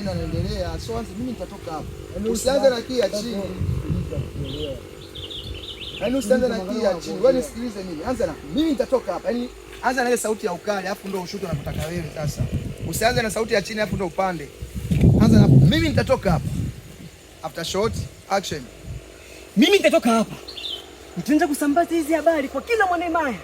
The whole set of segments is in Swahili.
maneno yanaendelea. So anza mimi nitatoka hapa. Usianze na kia chini. Yaani usianze na kia chini. Wewe nisikilize mimi. Anza na mimi nitatoka hapa. Yaani anza na ile sauti ya ukali alafu ndio ushuto unapotaka wewe sasa. Usianze na sauti ya chini alafu ndio upande. Anza na mimi nitatoka hapa. After shot action. Mimi nitatoka hapa. Nitaanza kusambaza hizi habari kwa kila mwanaimaya.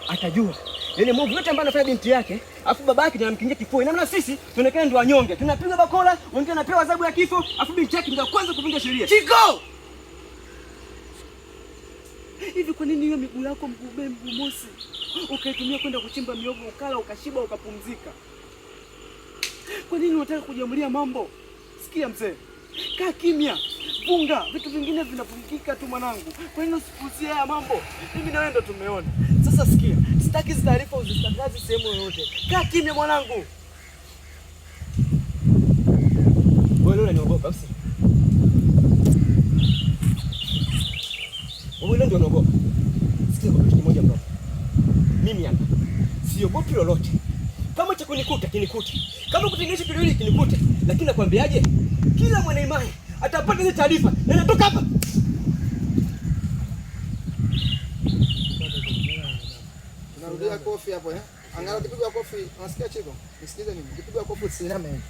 Atajua ile move yote ambayo anafanya binti yake, afu baba yake ndiye anamkingia kifo. Namna sisi tunaonekana ndio wanyonge. Tunapiga bakola, wengine wanapewa adhabu ya kifo, afu binti yake ndio kwanza kuvunja sheria. Chiko! Hivi kwa nini hiyo miguu yako mguu mosi ukaitumia kwenda kuchimba miogo ukala ukashiba ukapumzika? Kwa nini unataka kujamulia mambo? Sikia mzee. Kaa kimya. Funga. Vitu vingine vinafungika tu mwanangu. Kwa nini usipuzie haya mambo? Mimi na wewe ndo tumeona. Sasa sikia. Sitaki hizo taarifa uzisambaze sehemu yoyote. Kaa kimya mwanangu. Wewe leo unaniogopa basi. Wewe ndio unaogopa. Sikia kwa kitu kimoja bro. Mimi hapa siogopi lolote. Kama cha kunikuta kinikute. Kama kutenganisha kilio kinikute. Lakini nakwambiaje? Kila mwanaimani atapata hizo taarifa na natoka hapa. Tunarudia kofi hapo Angalau ukipigwa kofi unasikia Chiko? Nisikize mimi. Ukipigwa kofi usiname hivi.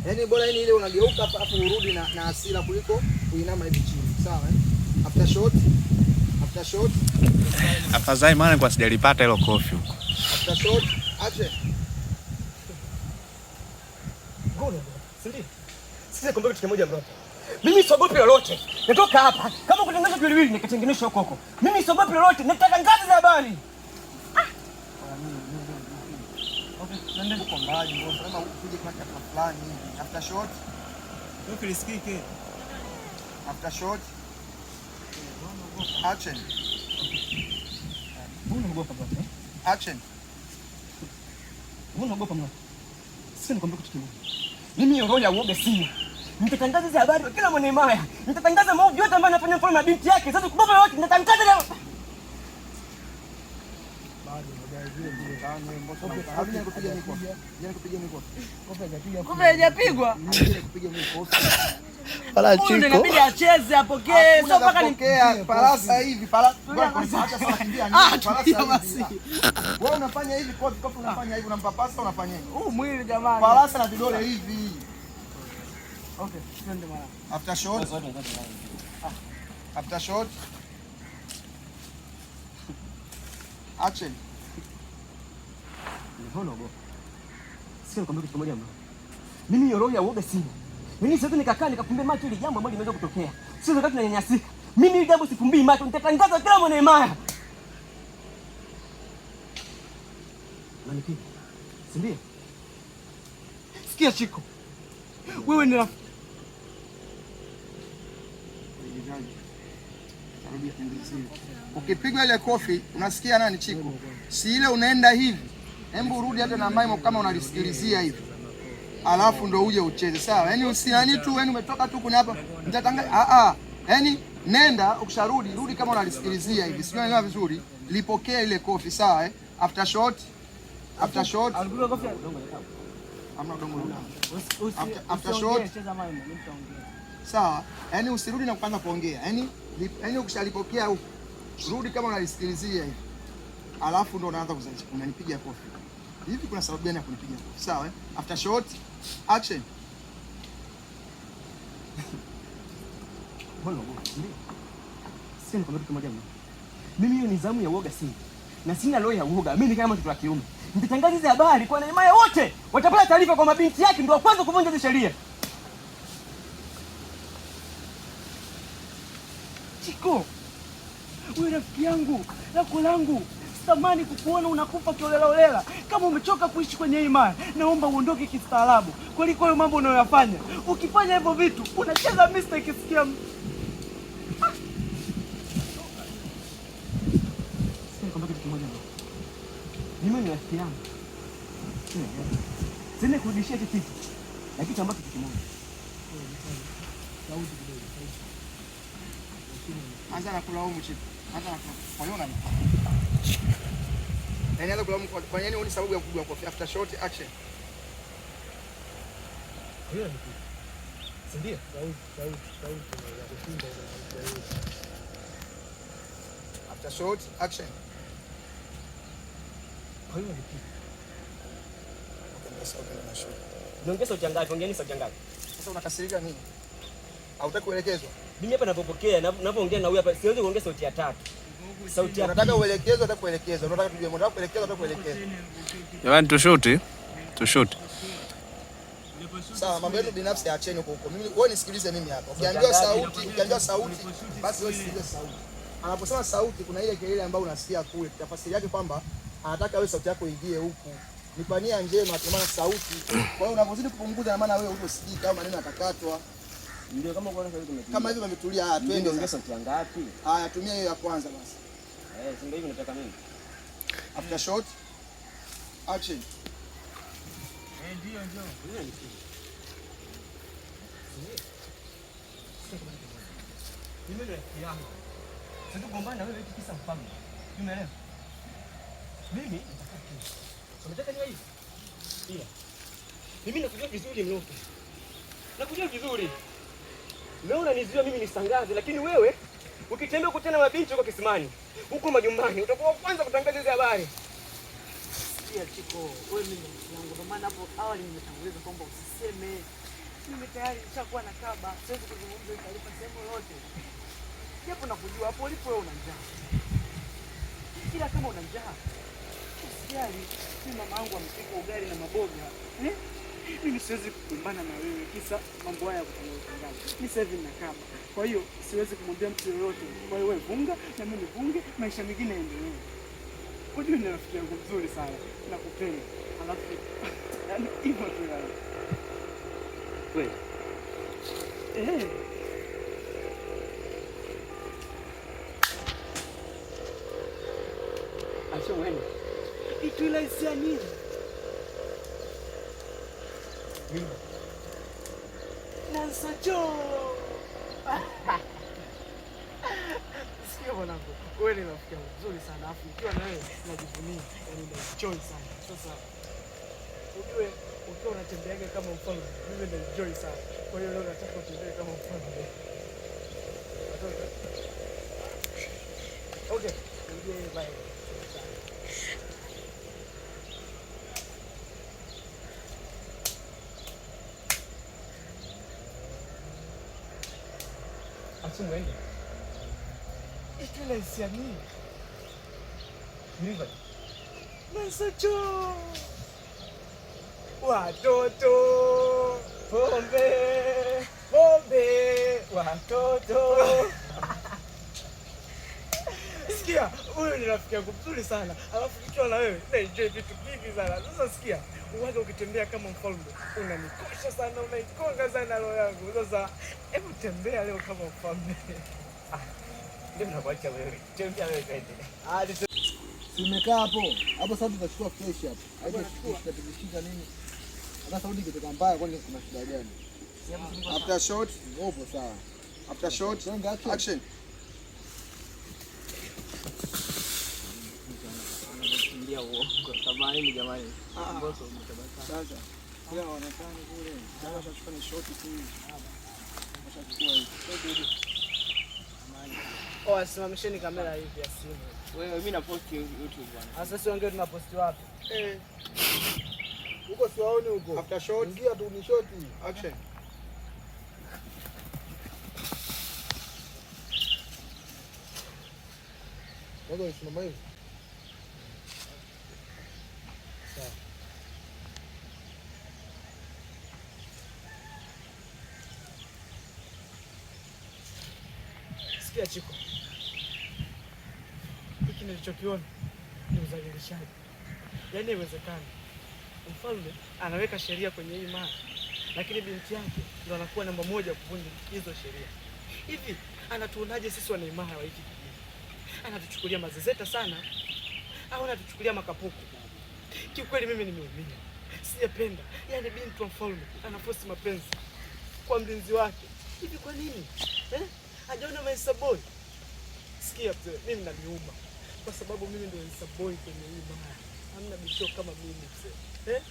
Yaani bora ile unageuka hapa afu urudi na hasira kuliko kuinama hivi chini. Sawa After shot. Afadhali maana kwa sijalipata hilo kofi huko. After shot. Action. Golo. Sindi. Sisi kumbe kitu kimoja bro. Mimi siogopi lolote. Natoka hapa. Kama kutengeneza kiwiliwili nikatengeneza huko. Mimi siogopi lolote. Nataka ngazi za habari. Okay, nenda kwa mbali ndio kama ukuje kwa kitu fulani. After shot. Kofi lisikike. After shot. Action. Unaogopa bro? Action. Unaogopa mno. Sisi nikwambia kitu kimoja. Mimi roho ya uoga sina. Nitatangaza hizo habari kwa kila mwanaimaya. Nitatangaza maovu yote ambayo anafanya mfano na binti yake. Sasa kubopa yote nitatangaza leo. Kumbe hajapigwa. Wala Chiko. Inabidi acheze apokee. Sio mpaka nipokea palasa hivi. Acha sasa kimbia nini? Wewe unafanya hivi kofi unafanya hivi unampapasa unafanya hivi. mwili jamani. Palasa na vidole hivi. Okay, twende mara. After shot. After shot. Action. Unaogopa. Sisi nikwambia kitu kimoja mno. Mimi roho ya uoga sina. Mimi sasa nikakaa nikafumbia macho ile jambo ambalo limeweza kutokea. Sio wakati tunanyanyasika. Mimi ile jambo sifumbii macho, nitatangaza kila mwanaimaya. Manipi. Sindio? Sikia Chiko. Wewe ni rafiki. Ukipigwa ile kofi unasikia nani Chiko? Si ile unaenda hivi. Hebu urudi hata na maimo kama unalisikilizia hivi. Alafu ndo uje ucheze. Sawa? Yaani usinani tu, yaani umetoka tu kuna hapa. Nitatangaza yaani nenda ukisharudi, rudi kama unalisikilizia hivi. Sio unaelewa vizuri? Lipokea ile kofi, sawa After shot. After shot. Alipigwa kofi Amna dongo. After shot. Sawa? Yaani usirudi na kuanza kuongea. Yaani ukishalipokea huko, rudi kama unalisikilizia hivi. Alafu ndo unaanza kuzalisha. Unanipiga kofi. Hivi kuna sababu gani ya kunipiga kofi? Sawa After shot. Action. Sisi nikwambia kitu kimoja mno. Mimi hiyo nizamu ya uoga sina. Na sina roho ya uoga. Mimi ni kama mtoto wa kiume. Nitatangaza hizo habari kwa wanaimaye wote. Watapata taarifa kwa mabinti yake ndio kwanza kuvunja hizo sheria. Chiko. Wewe rafiki yangu, lako langu. Sitamani kukuona unakufa kiolela. Kama umechoka kuishi kwenye imani, naomba uondoke kistaarabu. Kuliko hayo mambo unayoyafanya. Ukifanya hivyo vitu, unacheza mistake sikia. Mimi ni rafiki yangu. Sina kurudishia kitu. Na kitu ambacho kimoja. Anza na kulaumu Chiko. Anza na kulaumu. Kwa nini? Yaani anza kulaumu kwa nini? Ni sababu ya kupigwa kofi. After shot action. Hiyo ni Ndio. After shot, action. Kwa hiyo nipi? Sasa unaenda shot. Niongeza sauti ngapi? Ongeeni sauti ngapi? Sasa unakasirika nini? Hautaki kuelekezwa? Mimi hapa ninapopokea, ninapoongea na huyu hapa siwezi kuongea sauti ya tatu. Sauti ya unataka uelekezwe, unataka kuelekezwa. Unataka tujue, unataka kuelekezwa, unataka kuelekezwa. Jamani tushuti. Sawa, mambo yenu binafsi acheni huko. Mimi wewe nisikilize mimi hapa. Ukiambiwa sauti, basi wewe sikilize sauti. Anaposema sauti kuna ile kelele ambayo unasikia kule. Tafasiri yake kwamba anataka wewe sauti yako ingie huku. Ni kwa nia njema kwa maana sauti. Kwa hiyo unapozidi kupunguza na maana wewe usikii kama maneno yatakatwa. Ndio kama unaona sauti imetulia. Kama hivi umetulia, twende ongea sauti ngapi? Haya, tumia hiyo ya kwanza basi. Si ndio hivi nataka mimi. After shot, action. Ndio. Mimi ndio yangu. Sasa kugombana wewe eti kisa mfalme. Umeelewa? Mimi unataka niwe hivi? Ila mimi nakujua vizuri Mloto. Nakujua vizuri. Leo unanizuia mimi nisangaze, lakini wewe ukitembea kukutana na mabinti huko kisimani, huko majumbani, utakuwa kwanza kutangaza hizo habari. Sikia Chiko, wewe mimi wangu, ndio maana hapo awali nimetanguliza kwamba usiseme. Mimi tayari nishakuwa na kaba, siwezi kuzungumza taarifa sehemu yote. Japo nakujua hapo ulipo wewe una njaa. Ila kama una njaa, usijali. Mimi mama yangu amepika ugali na maboga. Mimi siwezi kukumbana na wewe kisa mambo haya kutangaza. Mimi sasa hivi nina kaba. Kwa hiyo siwezi kumwambia mtu yoyote. Kwa hiyo wewe funga na mimi nifunge, maisha mengine yaendelee. Unajua ni rafiki yangu mzuri sana. Nakupenda. Alafu yani hivyo tu yani. Wewe. Acha wewe. Itula isia nini? Nansacho. Sikia mwanangu, wewe ni rafiki yangu mzuri sana. Afu ukiwa na wewe najivunia, yani naenjoy sana. Sasa ujue ukiwa unatembeaga kama mfalme, mimi naenjoy sana. Kwa hiyo leo nataka utembee kama mfalme. Okay, ndio bye. Asumwende. Itula isia nini? Niva. Nansacho. Watoto. Pombe. Watoto. Sikia, huyu ni rafiki yangu mzuri sana. Alafu nikiwa na wewe naenjoy vitu vingi sana. Sasa sikia, uwaga ukitembea kama mfalme, unanikosha sana, unaikonga sana roho yangu. Sasa hebu tembea leo kama mfalme. Ndio nakuacha wewe. Tembea wewe twende. Simekaa hapo. Hapo sasa tutachukua fresh hapo. Haijashika nini? Hata sauti ikitoka mbaya kwani kuna shida gani? After shot, ngopo sawa. After shot, action. Ndio uongo. Samahani jamani. Mboso mtabaka. Sasa kila wanafanya kule. Sasa tutachukua ni shot tu. Tutachukua hivi. Oh, asimamisheni kamera hivi ya simu. Wewe mimi na post YouTube bwana. Sasa si wangeo tuna post wapi? Huko siwaoni huko. After shot, ingia tu ni shot. Action. Ndio usimama hivi. Sawa. Sikia Chiko. Hiki nilichokiona ni udhalilishaji. Yaani haiwezekani. Mfalme anaweka sheria kwenye hii mali, lakini binti yake ndo anakuwa namba moja kuvunja hizo sheria. Hivi anatuonaje sisi wana imara wa hiki kijiji? Anatuchukulia mazezeta sana au anatuchukulia makapuku? Kiukweli mimi nimeumia. Sijapenda. Yaani binti wa mfalme anafosi mapenzi kwa mlinzi wake. Hivi kwa nini? Hajaona Maisa Boy? Sikia mzee, mimi naniuma kwa sababu mimi ndio Maisa Boy kwenye hii mara. Hamna bisho kama mimi mzee.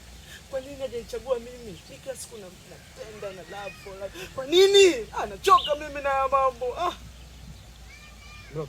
Kwa nini hajanichagua mimi? Ni kila siku napenda na love for life. Kwa nini? Anachoka mimi na mambo. Bro.